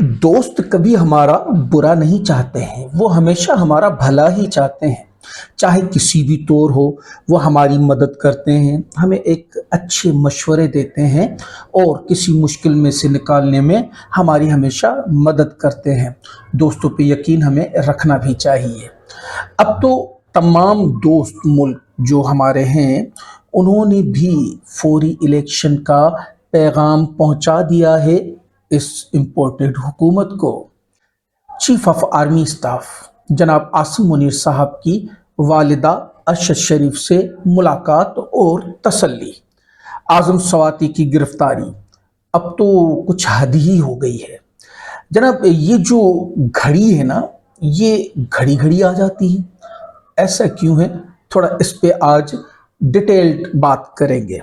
दोस्त कभी हमारा बुरा नहीं चाहते हैं, वो हमेशा हमारा भला ही चाहते हैं। चाहे किसी भी तौर हो, वो हमारी मदद करते हैं, हमें एक अच्छे मशवरे देते हैं और किसी मुश्किल में से निकालने में हमारी हमेशा मदद करते हैं। दोस्तों पे यकीन हमें रखना भी चाहिए। अब तो तमाम दोस्त मुल्क जो हमारे हैं, उन्होंने भी फौरी इलेक्शन का पैगाम पहुंचा दिया है इस इम्पोर्टेड हुकूमत को। चीफ ऑफ आर्मी स्टाफ जनाब आसिम मुनीर साहब की वालिदा अरशद शरीफ से मुलाकात और तसल्ली। आज़म सवाती की गिरफ्तारी अब तो कुछ हद ही हो गई है। जनाब, ये जो घड़ी है ना, ये घड़ी घड़ी आ जाती है। ऐसा क्यों है? थोड़ा इस पे आज डिटेल्ड बात करेंगे।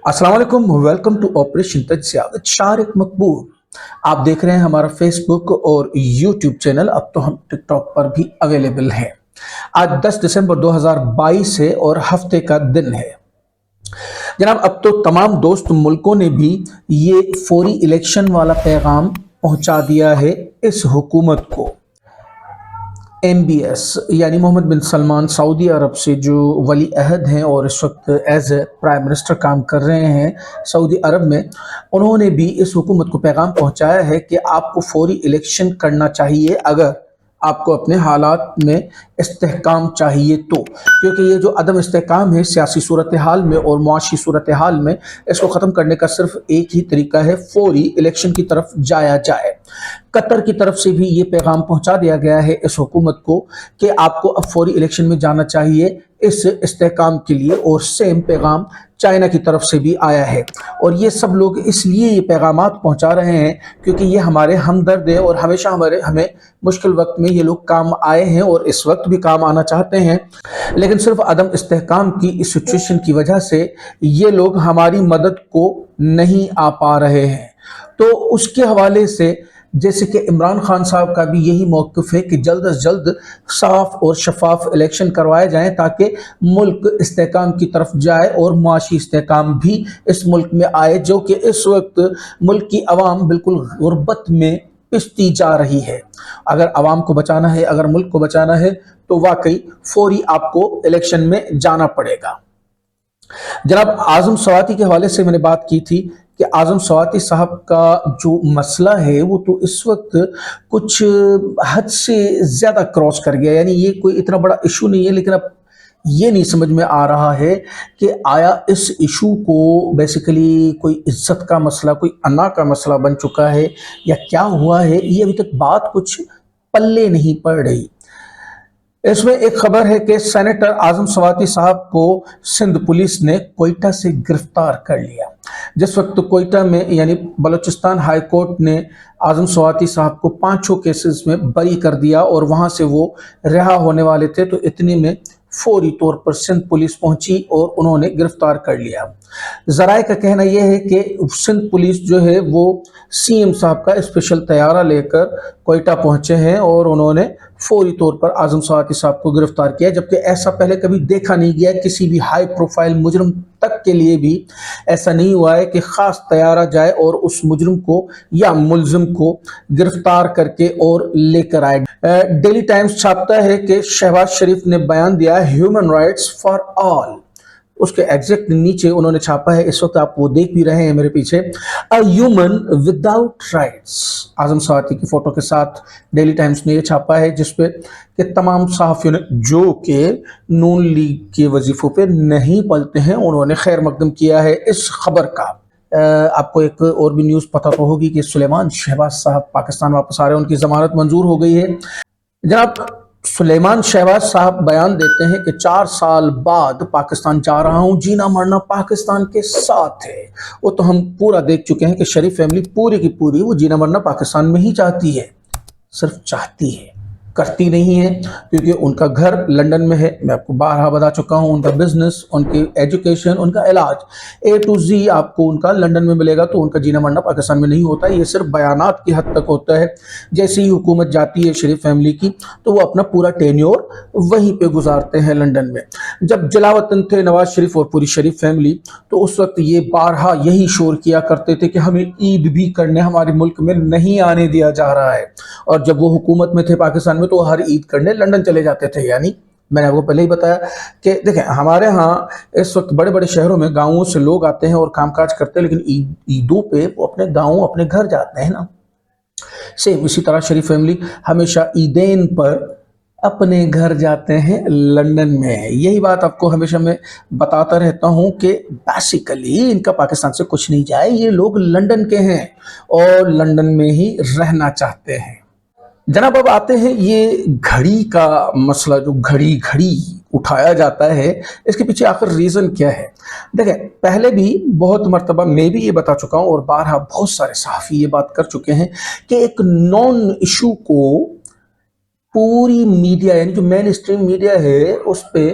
अस्सलाम वालेकुम, welcome to operation Tajziya with Shariq Maqbool. आप देख रहे हैं हमारा फेसबुक और यूट्यूब चैनल। अब तो हम टिकटॉक पर भी अवेलेबल हैं। आज 10 दिसंबर 2022 है और हफ्ते का दिन है। जनाब, अब तो तमाम दोस्त मुल्कों ने भी ये फौरी इलेक्शन वाला पैगाम पहुंचा दिया है इस हुकूमत को। MBS यानी मोहम्मद बिन सलमान सऊदी अरब से जो वली अहद हैं और इस वक्त एज ए प्राइम मिनिस्टर काम कर रहे हैं सऊदी अरब में, उन्होंने भी इस हुकूमत को पैगाम पहुंचाया है कि आपको फौरी इलेक्शन करना चाहिए अगर आपको अपने हालात में इस्तेहकाम चाहिए तो। क्योंकि ये जो अदम इस्तेहकाम है सियासी सूरत हाल में और मुआशी सूरत हाल में, इसको ख़त्म करने का सिर्फ एक ही तरीका है, फौरी इलेक्शन की तरफ जाया जाए। कतर की तरफ से भी ये पैगाम पहुंचा दिया गया है इस हुकूमत को कि आपको अब फौरी इलेक्शन में जाना चाहिए इस इस्तेहकाम के लिए, और सेम पैगाम चाइना की तरफ से भी आया है। और ये सब लोग इसलिए ये पैगामात पहुंचा रहे हैं क्योंकि ये हमारे हमदर्द हैं और हमेशा हमें मुश्किल वक्त में ये लोग काम आए हैं और इस वक्त भी काम आना चाहते हैं। लेकिन सिर्फ अदम इस्तेहकाम की इस सिचुएशन की वजह से ये लोग हमारी मदद को नहीं आ पा रहे हैं। तो उसके हवाले से जैसे कि इमरान खान साहब का भी यही मौक़िफ़ है कि जल्द से जल्द साफ और शफाफ इलेक्शन करवाए जाएं ताकि मुल्क इस्तेहकाम की तरफ जाए और मुआशी इस्तेहकाम भी इस मुल्क में आए, जो कि इस वक्त मुल्क की आवाम बिल्कुल गुर्बत में पिसती जा रही है। अगर आवाम को बचाना है, अगर मुल्क को बचाना है, तो वाकई फौरी आपको इलेक्शन में जाना पड़ेगा। जनाब, आज़म सवाती के हवाले से मैंने बात की थी कि आज़म सवाती साहब का जो मसला है वो तो इस वक्त कुछ हद से ज़्यादा क्रॉस कर गया। यानी ये कोई इतना बड़ा इशू नहीं है, लेकिन अब ये नहीं समझ में आ रहा है कि आया इस इशू को बेसिकली कोई इज्जत का मसला, कोई अना का मसला बन चुका है या क्या हुआ है। ये अभी तक बात कुछ पल्ले नहीं पड़ रही। इसमें एक खबर है कि सेनेटर आज़म सवाती साहब को सिंध पुलिस ने कोयटा से गिरफ्तार कर लिया। जिस वक्त कोयटा में यानी बलूचिस्तान हाई कोर्ट ने आज़म सवाती साहब को 5 केसेस में बरी कर दिया और वहां से वो रिहा होने वाले थे, तो इतने में फौरी तौर पर सिंध पुलिस पहुंची और उन्होंने गिरफ्तार कर लिया। ज़राए का कहना यह है कि सिंध पुलिस जो है वो CM साहब का स्पेशल तैयारा लेकर कोयटा पहुंचे हैं और उन्होंने फौरी तौर पर आज़म सवाती साहब को गिरफ्तार किया, जबकि ऐसा पहले कभी देखा नहीं गया। किसी भी हाई प्रोफाइल मुजरिम तक के लिए भी ऐसा नहीं हुआ है कि ख़ास तैयारा जाए और उस मुजरिम को या मुलजिम को गिरफ्तार करके और लेकर आए। डेली टाइम्स छापता है कि शहबाज शरीफ ने बयान दिया ह्यूमन राइट्स फॉर ऑल। उसके एग्जैक्ट नीचे उन्होंने छापा है, इस वक्त आप वो देख भी रहे हैं मेरे पीछे, अ ह्यूमन विदाउट राइट्स। आज़म सवाती की फोटो के साथ डेली टाइम्स ने ये छापा है, जिसपे कि तमाम सहाफ़ियों ने जो कि नून लीग के वजीफों पे नहीं पलते हैं, उन्होंने खैर मकदम किया है इस खबर का। आपको एक और भी न्यूज़ पता तो होगी कि सुलेमान शहबाज साहब पाकिस्तान वापस आ रहे हैं, उनकी ज़मानत मंजूर हो गई है। जनाब, सुलेमान शहबाज साहब बयान देते हैं कि 4 साल बाद पाकिस्तान जा रहा हूं, जीना मरना पाकिस्तान के साथ है। वो तो हम पूरा देख चुके हैं कि शरीफ फैमिली पूरी की पूरी वो जीना मरना पाकिस्तान में ही चाहती है, सिर्फ चाहती है, करती नहीं है, क्योंकि उनका घर लंदन में है। मैं आपको बारहा बता चुका हूँ, उनका बिजनेस, उनकी एजुकेशन, उनका इलाज, ए टू जी आपको उनका लंदन में मिलेगा। तो उनका जीना मरना पाकिस्तान में नहीं होता, ये सिर्फ बयानात की हद तक होता है। जैसे ही हुकूमत जाती है शरीफ फैमिली की, तो वो अपना पूरा टेन्योर वहीं पे गुजारते हैं लंदन में। जब जलावतन थे नवाज शरीफ और पूरी शरीफ फैमिली, तो उस वक्त ये बारहा यही शोर किया करते थे कि हमें ईद भी करने हमारे मुल्क में नहीं आने दिया जा रहा है। और जब वो हुकूमत में थे पाकिस्तान में, तो हर ईद करने लंदन चले जाते थे। यानी मैंने आपको पहले ही बताया कि देखें, हमारे यहाँ इस वक्त बड़े बड़े शहरों में गाँवों से लोग आते हैं और कामकाज करते हैं, लेकिन ईदों पे वो अपने गाँव अपने घर जाते हैं ना। सेम इसी तरह शरीफ फैमिली हमेशा ईदेन पर अपने घर जाते हैं लंदन में। यही बात आपको हमेशा मैं बताता रहता हूं कि बेसिकली इनका पाकिस्तान से कुछ नहीं जाए, ये लोग लंदन के हैं और लंदन में ही रहना चाहते हैं। जनाब, अब आते हैं ये घड़ी का मसला, जो घड़ी घड़ी उठाया जाता है, इसके पीछे आखिर रीज़न क्या है। देखें, पहले भी बहुत मरतबा मैं भी ये बता चुका हूँ और बारहा बहुत सारे सहाफ़ी ये बात कर चुके हैं कि एक नॉन इशू को पूरी मीडिया, यानी जो मेन स्ट्रीम मीडिया है, उस पे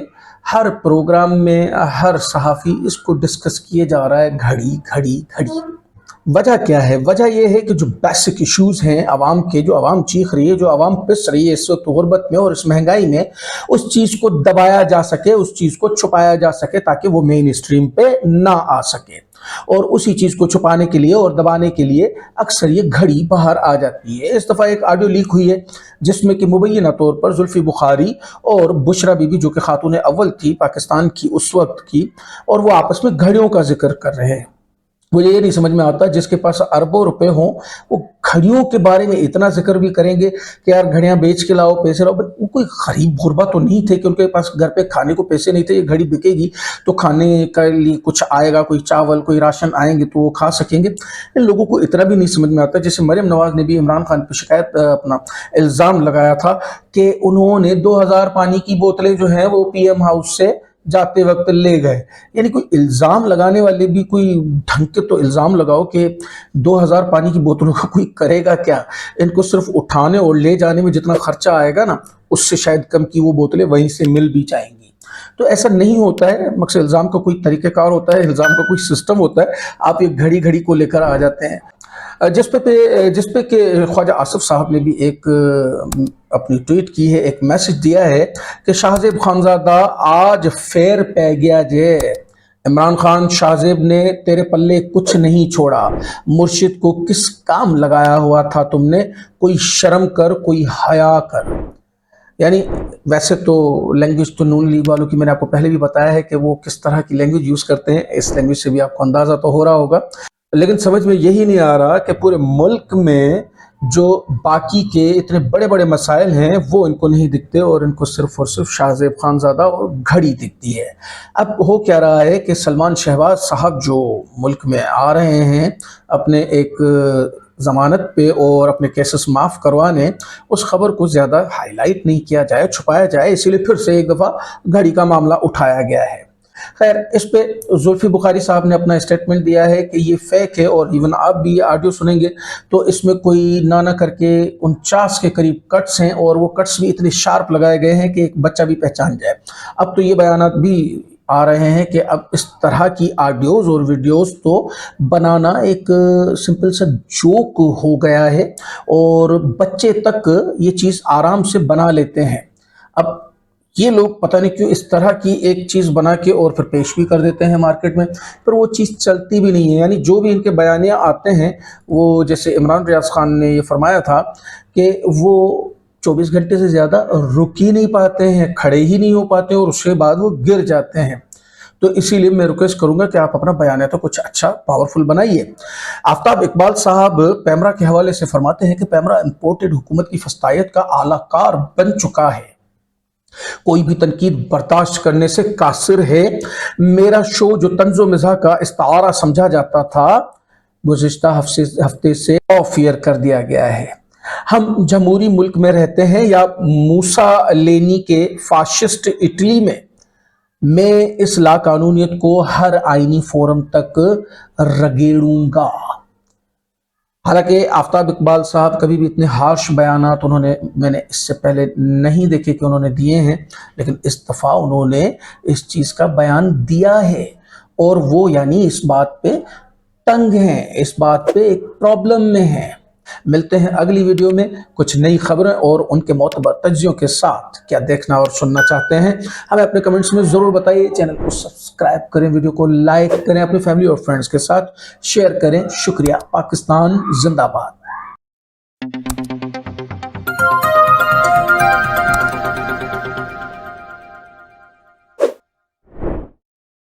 हर प्रोग्राम में हर सहाफ़ी इसको डिस्कस किए जा रहा है, घड़ी घड़ी घड़ी। वजह क्या है? वजह यह है कि जो बेसिक इश्यूज हैं आवाम के, जो आवाम चीख रही है, जो आवाम पिस रही है इस वक्त गुर्बत में और इस महंगाई में, उस चीज़ को दबाया जा सके, उस चीज़ को छुपाया जा सके, ताकि वो मेन स्ट्रीम पे ना आ सके। और उसी चीज़ को छुपाने के लिए और दबाने के लिए अक्सर ये घड़ी बाहर आ जाती है। इस दफ़ा एक ऑडियो लीक हुई है जिसमें कि मुबैना तौर पर जुल्फ़ी बुखारी और बुशरा बीबी, जो कि खातून अव्वल थी पाकिस्तान की उस वक्त की, और वो आपस में घड़ियों का जिक्र कर रहे हैं। मुझे ये नहीं समझ में आता, जिसके पास अरबों रुपए हों वो घड़ियों के बारे में इतना जिक्र भी करेंगे कि यार घड़ियां बेच के लाओ, पैसे लाओ। वो कोई गरीब गुरबा तो नहीं थे कि उनके पास घर पे खाने को पैसे नहीं थे। ये घड़ी बिकेगी तो खाने के लिए कुछ आएगा, कोई चावल, कोई राशन आएंगे तो वो खा सकेंगे। इन लोगों को इतना भी नहीं समझ में आता। जैसे मरियम नवाज ने भी इमरान खान पर शिकायत, अपना इल्ज़ाम लगाया था कि उन्होंने 2000 पानी की बोतलें जो हैं वो पीएम हाउस से जाते वक्त ले गए। यानी कोई इल्ज़ाम लगाने वाले भी कोई ढंग के तो इल्ज़ाम लगाओ कि 2000 पानी की बोतलों का कोई करेगा क्या। इनको सिर्फ उठाने और ले जाने में जितना खर्चा आएगा ना, उससे शायद कम की वो बोतलें वहीं से मिल भी जाएंगी। तो ऐसा नहीं होता है। मकसद इल्ज़ाम का कोई तरीक़ेकार होता है, इल्ज़ाम का कोई सिस्टम होता है। आप ये घड़ी घड़ी को लेकर आ जाते हैं। जिस पे कि ख्वाजा आसिफ साहब ने भी एक अपनी ट्वीट की है, एक मैसेज दिया है कि शाहजेब खानजादा आज फेर पै गया जे। इमरान खान, शाहजेब ने तेरे पल्ले कुछ नहीं छोड़ा। मुर्शिद को किस काम लगाया हुआ था तुमने? कोई शर्म कर, कोई हया कर। यानी वैसे तो लैंग्वेज तो नून लीग वालों की मैंने आपको पहले भी बताया है कि वो किस तरह की लैंग्वेज यूज़ करते हैं। इस लैंग्वेज से भी आपको अंदाज़ा तो हो रहा होगा। लेकिन समझ में यही नहीं आ रहा कि पूरे मुल्क में जो बाकी के इतने बड़े बड़े मसाइल हैं वो इनको नहीं दिखते और इनको सिर्फ और सिर्फ शाहजेब खानजादा और घड़ी दिखती है। अब हो क्या रहा है कि सलमान शहबाज साहब जो मुल्क में आ रहे हैं अपने एक ज़मानत पे और अपने केसेस माफ़ करवाने, उस खबर को ज़्यादा हाईलाइट नहीं किया जाए, छुपाया जाए, इसीलिए फिर से एक दफ़ा घड़ी का मामला उठाया गया है। खैर, इस पे जुल्फ़ी बुखारी साहब ने अपना स्टेटमेंट दिया है कि ये फेक है। और इवन आप भी ऑडियो सुनेंगे तो इसमें कोई ना करके 49 के करीब कट्स हैं और वो कट्स भी इतने शार्प लगाए गए हैं कि एक बच्चा भी पहचान जाए। अब तो ये बयानात भी आ रहे हैं कि अब इस तरह की ऑडियोज़ और वीडियोज़ तो बनाना एक सिंपल सा जोक हो गया है और बच्चे तक ये चीज़ आराम से बना लेते हैं। अब ये लोग पता नहीं क्यों इस तरह की एक चीज़ बना के और फिर पेश भी कर देते हैं मार्केट में, पर वो चीज़ चलती भी नहीं है। यानी जो भी इनके बयानियाँ आते हैं, वो जैसे इमरान रियाज खान ने ये फरमाया था कि वो 24 घंटे से ज़्यादा रुक ही नहीं पाते हैं, खड़े ही नहीं हो पाते और उसके बाद वो गिर जाते हैं। तो इसीलिए मैं रिक्वेस्ट करूंगा कि आप अपना बयान तो कुछ अच्छा पावरफुल बनाइए। आफ्ताब इकबाल साहब पैमरा के हवाले से फरमाते हैं कि पैमरा इंपोर्टेड हुकूमत की फस्तायत का आलाकार बन चुका है, कोई भी तनकीद बर्दाश्त करने से कासिर है। मेरा शो जो तंज़ो मिज़ाह का इस्तारा समझा जाता था, गुज़िश्ता हफ्ते से ऑफ ईयर कर दिया गया है। हम जमहूरी मुल्क में रहते हैं या मूसा लेनी के फाशिस्ट इटली में? मैं इस लाकानूनियत को हर आईनी फोरम तक रगेड़ूंगा। हालांकि आफ्ताब इकबाल साहब कभी भी इतने हार्श बयानात मैंने इससे पहले नहीं देखे कि उन्होंने दिए हैं, लेकिन इस दफ़ा उन्होंने इस चीज़ का बयान दिया है और वो यानी इस बात पे तंग हैं, इस बात पे एक प्रॉब्लम में हैं। मिलते हैं अगली वीडियो में कुछ नई खबरें और उनके मोतबर तज्जियों के साथ। क्या देखना और सुनना चाहते हैं हमें अपने कमेंट्स में ज़रूर बताइए। चैनल को सब्सक्राइब करें, वीडियो को लाइक करें, अपनी फैमिली और फ्रेंड्स के साथ शेयर करें। शुक्रिया। पाकिस्तान जिंदाबाद।